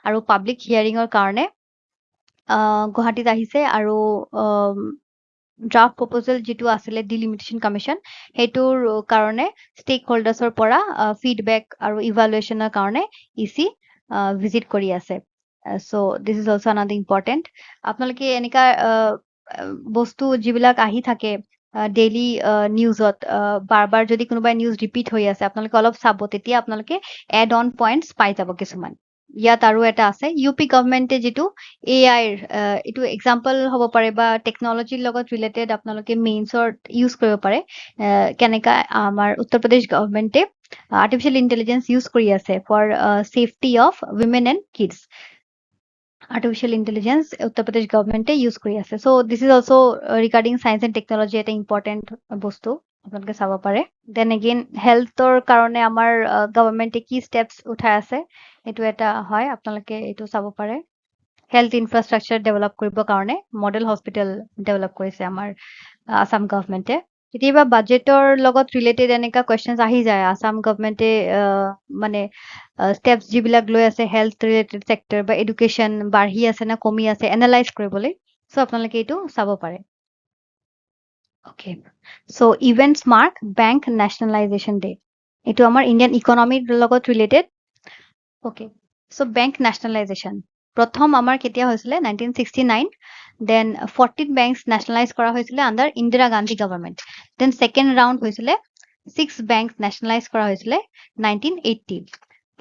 আৰু পাব্লিক হিয়াৰিংৰ কাৰণে গুৱাহাটীত আহিছে আৰু draft proposal যেটো আছিল delimitation commission হেতুৰ কাৰণে stake holdersৰ পৰা feedback আৰু evaluationৰ কাৰণে ইসি visit কৰি আছে so this is also another important আপোনালোকে এনেকা বস্তু যিবিলাক আহি থাকে ডেইলি নিউজত বাৰবাৰ যদি কোনোবা নিউজ ৰিপিট হৈ আছে আপোনালোকে অলপ চাব তেতিয়া আপোনালোকে এড অন পইণ্টস পাই যাব কিছুমান ইয়াত আৰু এটা আছে ইউপি গভৰ্নমেন্টে যেটো এআই এটো এক্সাম্পল হ'ব পাৰে বা টেকনলজিৰ লগত ৰিলেটেড আপোনালোকে মেইনছৰ ইউজ কৰিব পাৰে কেনেকা আমাৰ উত্তৰ প্ৰদেশ গভৰ্নমেন্টে আৰ্টিফিশিয়াল ইন্টেলিজেন্স ইউজ কৰি আছে for safety of women and kids artificial intelligence Uttar Pradesh government use kori ase so this is also regarding science and technology eta important bostu আপোনালোকে চাব পাৰে then again health or karone amar government ki steps uthai ase etu eta hoy আপোনালোকে etu চাব পাৰে health infrastructure develop koribo karone model hospital develop korise amar Assam government কেতিয়াবা বাজেটৰ লগত related এনেকা কোৱেশ্চনস আহি যায় আসাম গভৰ্নমেন্টে মানে স্টেপস যিবিলাক লৈ আছে হেলথ ৰিলেটেড সেক্টৰ বা এডুকেশন বাঢ়ি আছে না কমি আছে এনালাইজ কৰিবলৈ সো আপোনালোকে এটো চাব পাৰে okay so events mark bank nationalisation day এটো আমাৰ ইন্ডিয়ান ইকনমিৰ লগত related okay so bank nationalisation প্ৰথম আমাৰ কেতিয়া হৈছিল 1969 then 14 banks nationalized kora hoisile under Indira Gandhi government then second round hoisile 6 banks nationalized kora hoisile 1980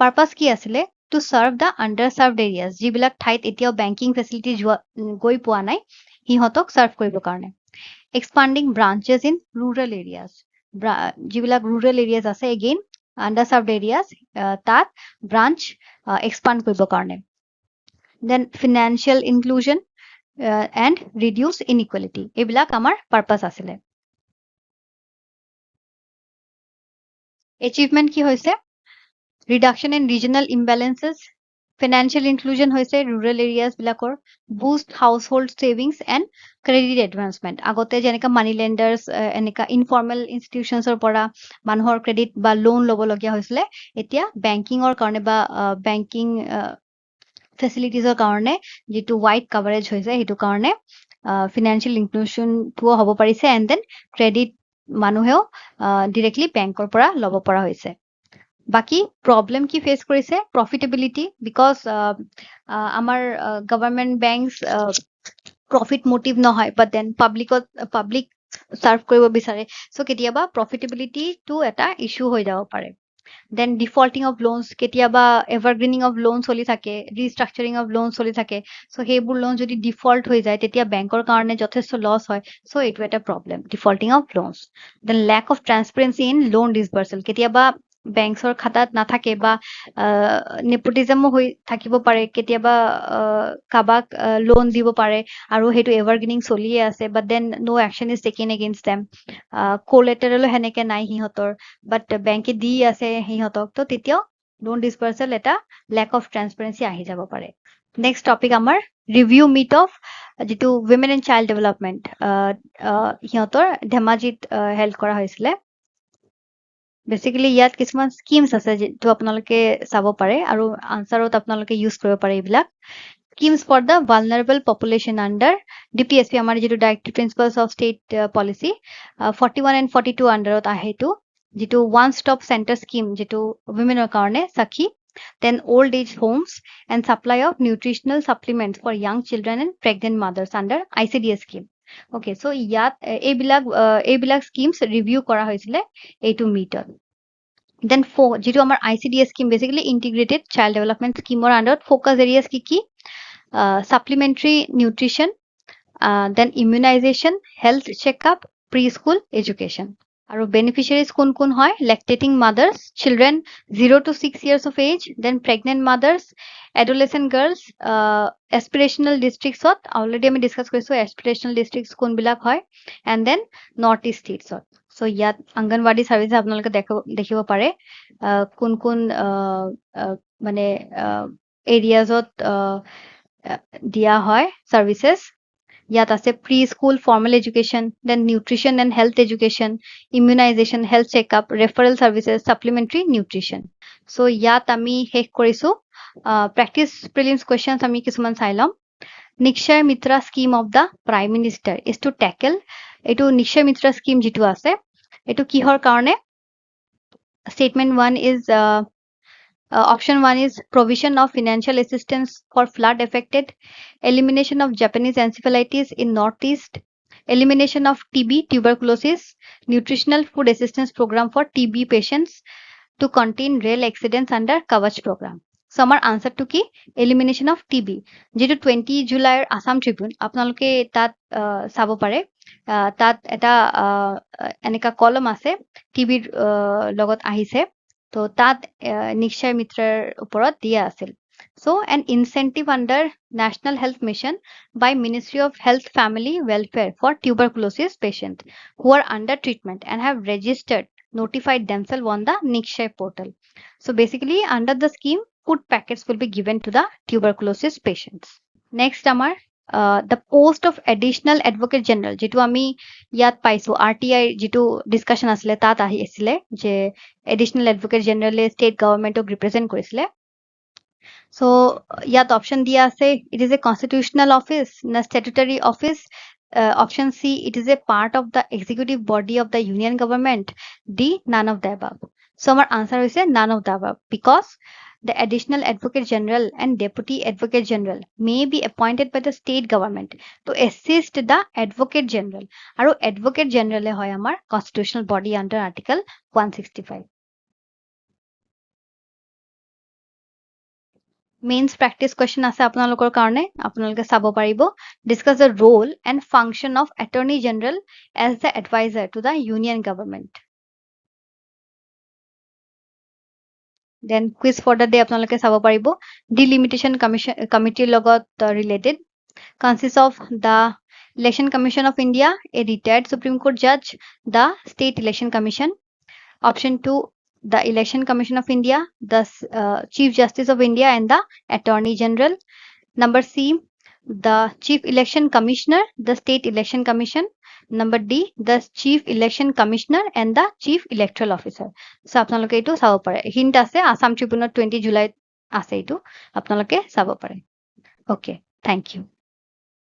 purpose ki asile to serve the underserved areas jibilak thait etiao banking facility goi poa nai hihotok serve koribo karone expanding branches in rural areas jibilak rural areas ase again underserved areas tat branch expand koribo karone then financial inclusion and reduce inequality এবিলাক আমাৰ purpose আছিল achievement কি হৈছে reduction in regional imbalances financial inclusion হৈছে rural areas বিলাকৰ boost household savings and credit advancement আগতে যেনেকা money lenders এনেকা informal institutionsৰ পৰা মানুহৰ credit বা loan লব লগিয়া হৈছিলে এতিয়া banking ৰ কাৰণে বা banking facilities karone jitu wide coverage hoise hetu karone financial inclusion to hobo parise and then credit manuheo directly bank or pora lobo pora hoise baki problem ki face korise profitability because amar government banks profit motive no hoy but then public serve koribo bisare so ketiaba profitability to eta issue hoi jabo pare then defaulting of loans কেতিয়াবা evergreening of loan চলি থাকে ৰিষ্ট্ৰাকচাৰিং of loan চলি থাকে চ' সেইবোৰ loan যদি default হৈ যায় তেতিয়া বেংকৰ কাৰণে যথেষ্ট লছ হয় চ' এইটো এটা problem defaulting of loans then lack of transparency in loan disbursal কেতিয়াবা বেংকৰ খাতাত নাথাকে বা নেপোটিজমো হৈ থাকিব পাৰে কেতিয়াবা কাবাক লোন দিব পাৰে আৰু সেইটো এভাৰগ্ৰিনিং চলিয়ে আছে but then no' action is taken against them কোলেটাৰেলো সেনেকে নাই সিহঁতৰ বাট বেংকে দি আছে সিহঁতক তো তেতিয়াও লোন ডিছবাৰ্চেল এটা লেক অফ ট্ৰান্সপাৰেঞ্চি আহি যাব পাৰে নেক্সট টপিক আমাৰ ৰিভিউ মিট অফ যিটো উইমেন এণ্ড চাইল্ড ডেভেলপমেণ্ট সিহঁতৰ ধেমাজিত হেল্ড কৰা হৈছিলে বেচিকেলি ইয়াত কিছুমান স্কিমছ আছে যিটো আপোনালোকে চাব পাৰে আৰু আনচাৰত আপোনালোকে ইউজ কৰিব পাৰে এইবিলাক schemes for the vulnerable population under DPSP আমাৰ যিটো directive principles of state policy 41 and 42 আণ্ডাৰত আহে এইটো যিটো ওৱান ষ্টপ চেণ্টাৰ স্কিম যিটো উইমেনৰ কাৰণে Sakhi then old age homes and supply of nutritional supplements for young children and pregnant mothers under ICDS scheme okay so' ইয়াত এইবিলাক স্কিমছ ৰিভিউ কৰা হৈছিলে এইটো মিটত দেন যিটো আমাৰ ICDS scheme basically integrated child development স্কিমৰ আণ্ডাৰত ফ'কাছ এৰিয়াছ কি supplementary nutrition then immunisation health checkup pre school education আৰু বেনিফিচিয়াৰিজ কোন হয় lactating mothers children 0 to 6 years of age then pregnant mothers adolescent girls aspirational ডিষ্ট্ৰিক্টছত already আমি discuss কৰিছোঁ aspirational district কোনবিলাক হয় এণ্ড দেন নৰ্থ ইষ্ট ষ্টেটছত so' ইয়াত অংগনৱাড়ী ছাৰ্ভিচ আপোনালোকে দেখিব পাৰে কোন মানে এৰিয়াজত দিয়া হয় ছাৰ্ভিচেছ ইয়াত আছে pre school formal education then nutrition and health education immunisation health checkup referral services supplementary nutrition so' ইয়াত আমি শেষ কৰিছোঁ প্ৰেক্টিছ প্ৰিলিমছ কুৱেশ্যনছ আমি কিছুমান চাই ল'ম Nishchay Mitra scheme of the prime minister is to tackle এইটো নিশ্চয় মিত্ৰা স্কিম যিটো আছে এইটো কিহৰ কাৰণে statement 1 is option 1 is provision of financial assistance for flood affected elimination of Japanese encephalitis in northeast elimination of TB tuberculosis nutritional food assistance program for TB patients to contain rail accidents under Kavach program so our answer to ki elimination of TB যেটো 20 জুলাইৰ Assam Tribune আপোনালোকে তাত চাব পাৰে তাত এটা এনেকা কলম আছে টিবিৰ লগত আহিছে তো তাত নিশ্চয় মিত্ৰৰ ওপৰত দিয়া আছিল so an incentive under national health mission by Ministry of Health Family Welfare for tuberculosis patients who are under treatment and have registered notified themselves on the Nikshay portal so basically under the scheme food packets will be given to the tuberculosis patients next amar the post of additional advocate general যেটো আমি ইয়াত পাইছো RTI যেটো discussion আসলে তাত আহি আছিল যে additional advocate general state government ক represent কৰিছিল so ইয়াত option দিয়া আছে it is a constitutional office na statutory office option C it is a part of the executive body of the union government D none of the above so our answer is none of the above because the additional advocate general and deputy advocate general may be appointed by the state government to assist the advocate general aru advocate general hoy amar constitutional body under article 165 mains practice question আছে আপোনালোকৰ কাৰণে আপোনালোকে চাব পাৰিব discuss the role and function of attorney general as the adviser to the union government then quiz for the day আপোনালোকে চাব পাৰিব delimitation কমিটিৰ লগত related consists of the Election Commission of India, a retired Supreme Court judge, the State Election Commission. Option 2, the Election Commission of India, the Chief Justice of India and the Attorney General. Number C, the Chief Election Commissioner, the State Election Commission. Number D, the Chief Election Commissioner and the Chief Electoral Officer. So আপোনালোকে এইটো চাব পাৰে hint আছে আসাম ট্ৰিবিউনত 20 জুলাইত আছে এইটো আপোনালোকে চাব পাৰে okay thank you